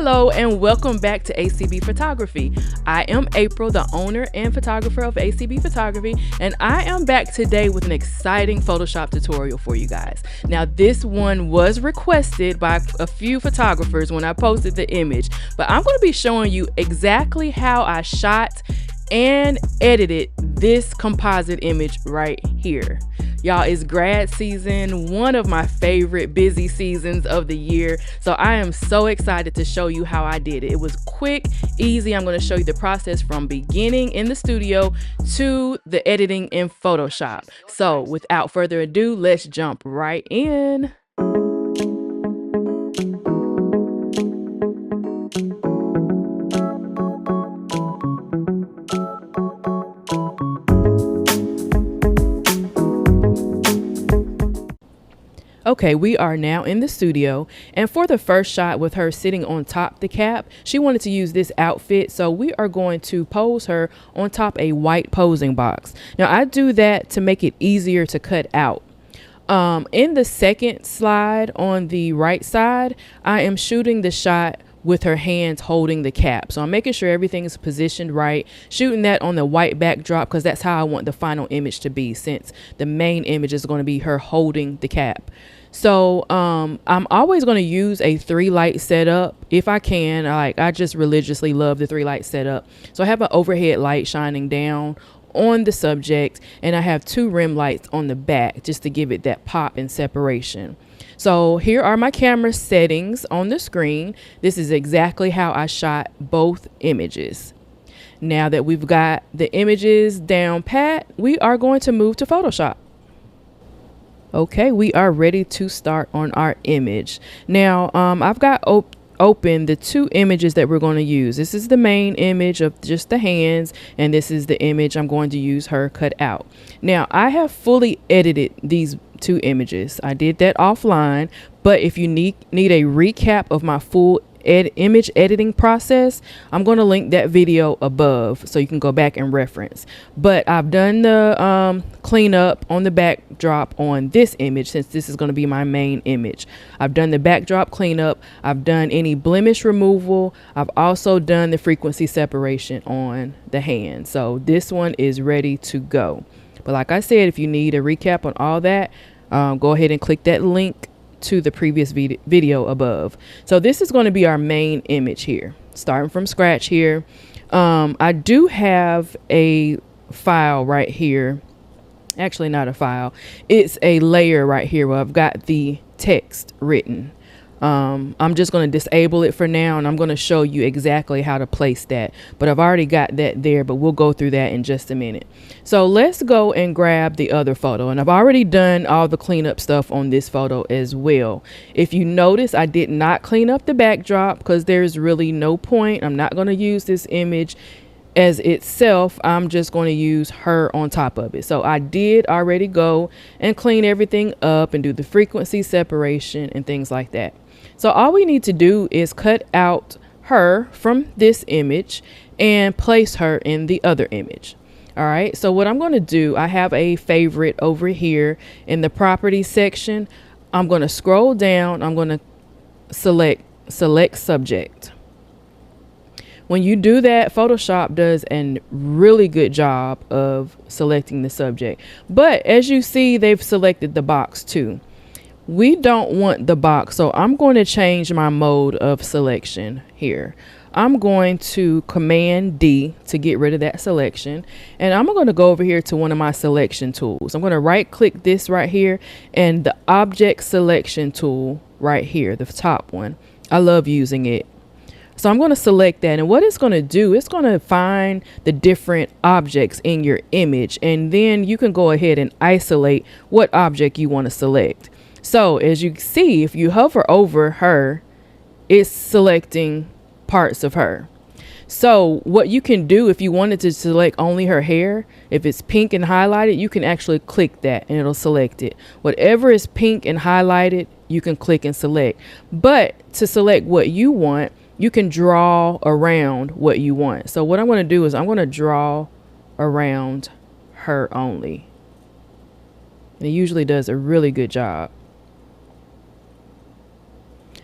Hello and welcome back to ACB Photography. I am April, the owner and photographer of ACB Photography, and I am back today with an exciting Photoshop tutorial for you guys. Now this one was requested by a few photographers when I posted the image, but I'm going to be showing you exactly how I shot and edited this composite image right here. Y'all, it's grad season, one of my favorite busy seasons of the year. So I am so excited to show you how I did it. It was quick, easy. I'm going to show you the process from beginning in the studio to the editing in Photoshop. So without further ado, let's jump right in. Okay, we are now in the studio, and for the first shot with her sitting on top the cap, she wanted to use this outfit, so we are going to pose her on top a white posing box. Now I do that to make it easier to cut out. In the second slide on the right side, I am shooting the shot with her hands holding the cap. So I'm making sure everything is positioned right, shooting that on the white backdrop because that's how I want the final image to be, since the main image is going to be her holding the cap. So I'm always going to use a 3-light setup if I can. I just religiously love the 3-light setup. So I have an overhead light shining down on the subject, and I have 2 rim lights on the back just to give it that pop and separation. So here are my camera settings on the screen. This is exactly how I shot both images. Now that we've got the images down pat, we are going to move to Photoshop. Okay, we are ready to start on our image. Now, I've got open the 2 images that we're going to use. This is the main image of just the hands, and this is the image I'm going to use her cut out. Now, I have fully edited these 2 images. I did that offline, but if you need a recap of my full image editing process, I'm going to link that video above so you can go back and reference. But I've done the cleanup on the backdrop on this image, since this is going to be my main image. I've done the backdrop cleanup. I've done any blemish removal. I've also done the frequency separation on the hand. So this one is ready to go. But like I said, if you need a recap on all that, go ahead and click that link to the previous video above. So this is going to be our main image here, starting from scratch here. I do have a file right here. Actually, not a file. It's a layer right here where I've got the text written. I'm just going to disable it for now, and I'm going to show you exactly how to place that. But I've already got that there, but we'll go through that in just a minute. So let's go and grab the other photo. And I've already done all the cleanup stuff on this photo as well. If you notice, I did not clean up the backdrop because there's really no point. I'm not going to use this image as itself. I'm just going to use her on top of it. So I did already go and clean everything up and do the frequency separation and things like that. So all we need to do is cut out her from this image and place her in the other image. All right, so what I'm going to do, I have a favorite over here in the properties section. I'm going to scroll down. I'm going to select subject. When you do that, Photoshop does a really good job of selecting the subject. But as you see, they've selected the box too. We don't want the box, so I'm going to change my mode of selection here. I'm going to Command D to get rid of that selection, and I'm going to go over here to one of my selection tools. I'm going to right click this right here, and the object selection tool right here, the top one. I love using it. So I'm going to select that, and what it's going to do, it's going to find the different objects in your image, and then you can go ahead and isolate what object you want to select. So as you see, if you hover over her, it's selecting parts of her. So what you can do, if you wanted to select only her hair, if it's pink and highlighted, you can actually click that and it'll select it. Whatever is pink and highlighted, you can click and select. But to select what you want, you can draw around what you want. So what I'm going to do is I'm going to draw around her only. And it usually does a really good job.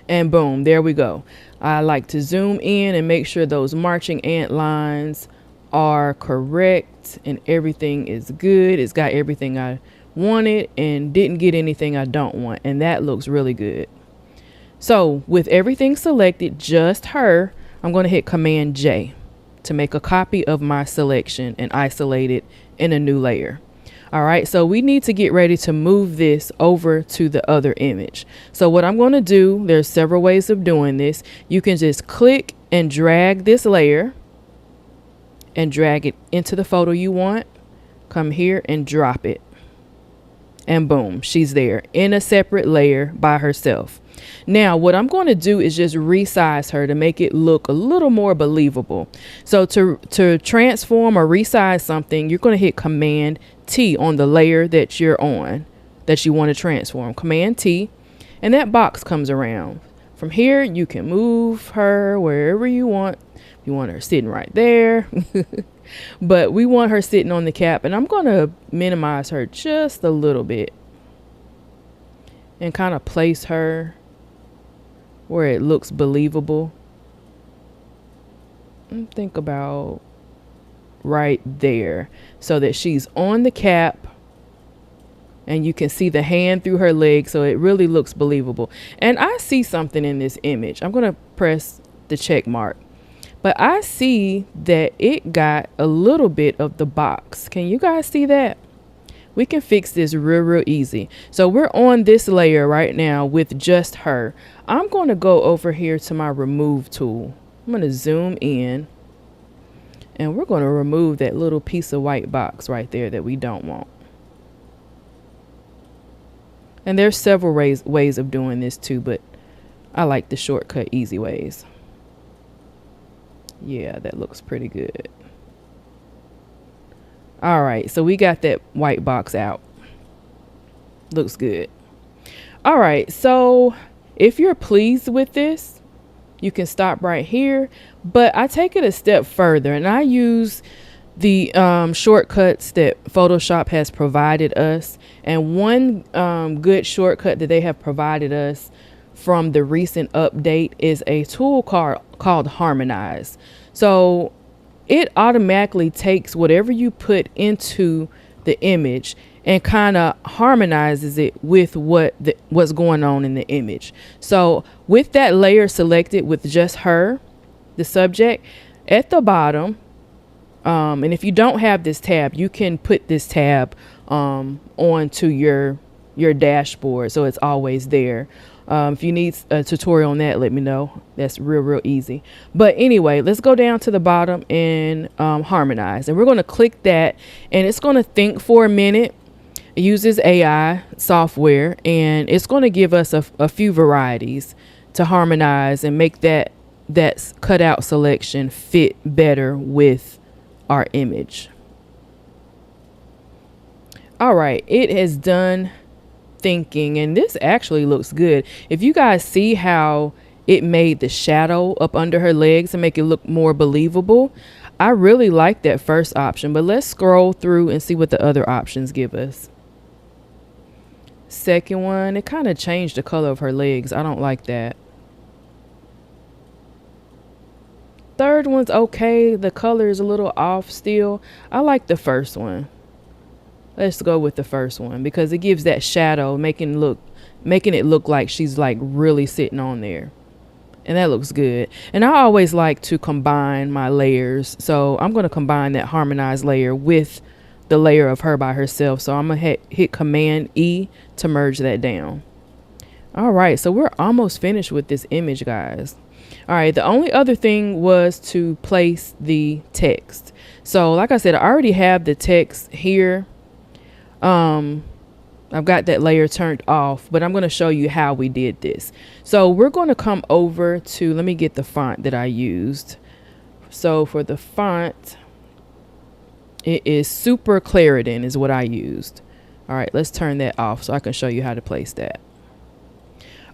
And boom, there we go. I like to zoom in and make sure those marching ant lines are correct and everything is good. It's got everything I wanted and didn't get anything I don't want. And that looks really good. So with everything selected, just her, I'm going to hit Command J to make a copy of my selection and isolate it in a new layer. All right, so we need to get ready to move this over to the other image. So what I'm going to do, there's several ways of doing this. You can just click and drag this layer and drag it into the photo you want. Come here and drop it. And boom, she's there in a separate layer by herself. Now, what I'm going to do is just resize her to make it look a little more believable. So to transform or resize something, you're going to hit Command T on the layer that you're on, that you want to transform. Command T, and that box comes around. From here, you can move her wherever you want. You want her sitting right there. But we want her sitting on the cap, and I'm going to minimize her just a little bit and kind of place her where it looks believable. And think about right there so that she's on the cap and you can see the hand through her leg, so it really looks believable. And I see something in this image. I'm going to press the check mark. But I see that it got a little bit of the box. Can you guys see that? We can fix this real easy. So we're on this layer right now with just her. I'm going to go over here to my remove tool. I'm going to zoom in. And we're going to remove that little piece of white box right there that we don't want. And there's several ways of doing this too, but I like the shortcut easy ways. Yeah, that looks pretty good. All right, so we got that white box out. Looks good. All right, so if you're pleased with this, you can stop right here. But I take it a step further, and I use the shortcuts that Photoshop has provided us. And one good shortcut that they have provided us from the recent update is a tool called Harmonize. So it automatically takes whatever you put into the image and kind of harmonizes it with what's going on in the image. So with that layer selected with just her, the subject, at the bottom, and if you don't have this tab, you can put this tab onto your dashboard so it's always there. If you need a tutorial on that, let me know. That's real easy. But anyway, let's go down to the bottom and harmonize. And we're going to click that, and it's going to think for a minute. It uses AI software, and it's going to give us a few varieties to harmonize and make that cutout selection fit better with our image. All right, it has done thinking, and this actually looks good. If you guys see how it made the shadow up under her legs and make it look more believable, I really like that first option. But let's scroll through and see what the other options give us. Second one, it kind of changed the color of her legs. I don't like that. Third one's okay. The color is a little off still. I like the first one. Let's go with the first one because it gives that shadow, making it look like she's like really sitting on there. And that looks good. And I always like to combine my layers. So I'm going to combine that harmonized layer with the layer of her by herself. So I'm going to hit Command E to merge that down. All right, so we're almost finished with this image, guys. All right, the only other thing was to place the text. So like I said, I already have the text here. I've got that layer turned off, but I'm going to show you how we did this. So we're going to come over to, let me get the font that I used. So for the font, it is Super Clarendon is what I used. All right, let's turn that off so I can show you how to place that.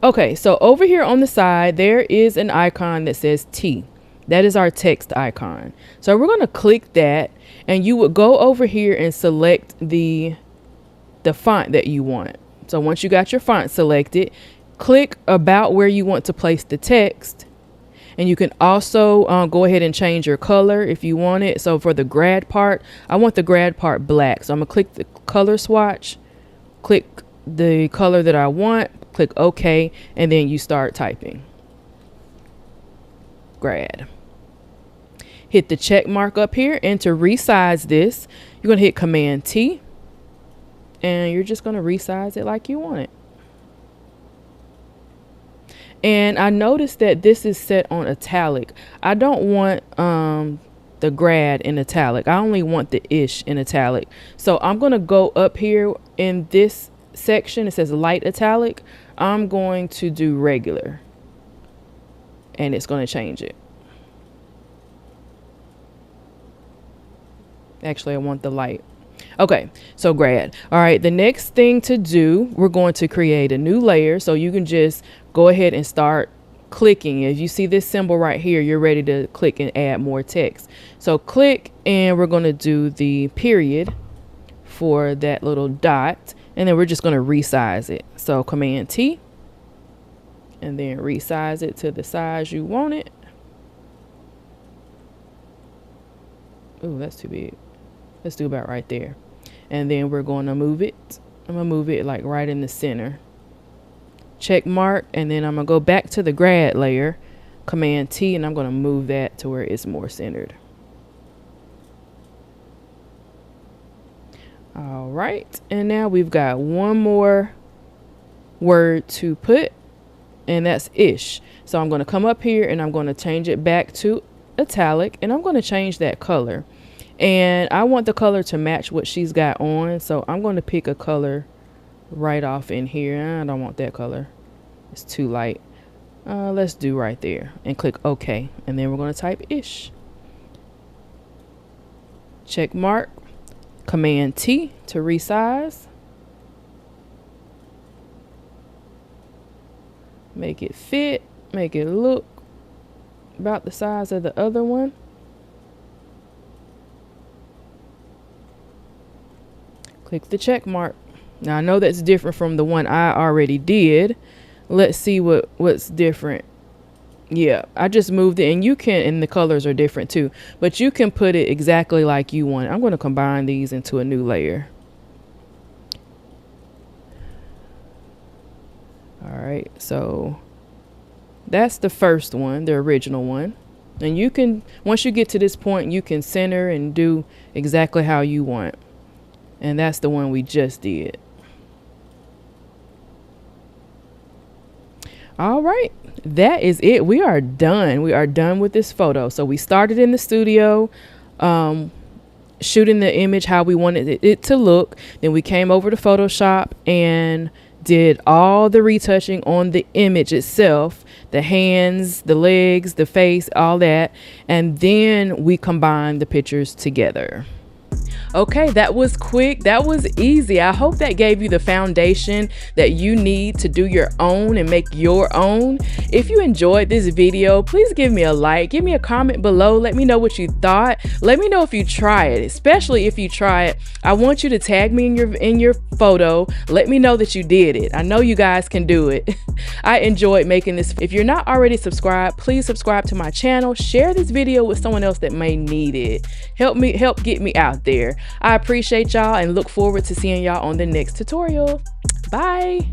Okay, so over here on the side, there is an icon that says T. That is our text icon. So we're going to click that, and you would go over here and select the font that you want. So once you got your font selected, click about where you want to place the text. And you can also go ahead and change your color if you want it. So for the GRAD part, I want the GRAD part black. So I'm gonna click the color swatch, click the color that I want, click OK, and then you start typing GRAD. Hit the check mark up here, and to resize this, you're gonna hit Command T, and you're just gonna resize it like you want it. And I noticed that this is set on italic. I don't want the GRAD in italic. I only want the ish in italic. So I'm gonna go up here in this section. It says light italic. I'm going to do regular, and it's gonna change it. Actually, I want the light. Okay, so GRAD. All right, the next thing to do, we're going to create a new layer. So you can just go ahead and start clicking. If you see this symbol right here, you're ready to click and add more text. So click, and we're going to do the period for that little dot, and then we're just going to resize it. So Command T, and then resize it to the size you want it. Ooh, that's too big. Let's do about right there. And then we're going to move it. I'm going to move it like right in the center. Check mark, and then I'm going to go back to the GRAD layer, Command T, and I'm going to move that to where it's more centered. All right, and now we've got one more word to put, and that's ish. So I'm going to come up here, and I'm going to change it back to italic, and I'm going to change that color. And I want the color to match what she's got on, so I'm going to pick a color right off in here. I don't want that color. It's too light. Let's do right there and click OK. And then we're going to type ish. Check mark. Command T to resize. Make it fit. Make it look about the size of the other one. Click the check mark. Now I know that's different from the one I already did. Let's see what's different. Yeah, I just moved it, and you can, and the colors are different too, but you can put it exactly like you want. I'm going to combine these into a new layer. All right, so that's the first one, the original one. And you can, once you get to this point, you can center and do exactly how you want. And that's the one we just did. All right, that is it. We are done. We are done with this photo. So we started in the studio, shooting the image how we wanted it to look. Then we came over to Photoshop and did all the retouching on the image itself, the hands, the legs, the face, all that. And then we combined the pictures together. Okay, that was quick. That was easy. I hope that gave you the foundation that you need to do your own and make your own. If you enjoyed this video, please give me a like, give me a comment below. Let me know what you thought. Let me know if you try it, especially if you try it. I want you to tag me in your photo. Let me know that you did it. I know you guys can do it. I enjoyed making this. If you're not already subscribed, please subscribe to my channel. Share this video with someone else that may need it. Help get me out there. I appreciate y'all and look forward to seeing y'all on the next tutorial. Bye.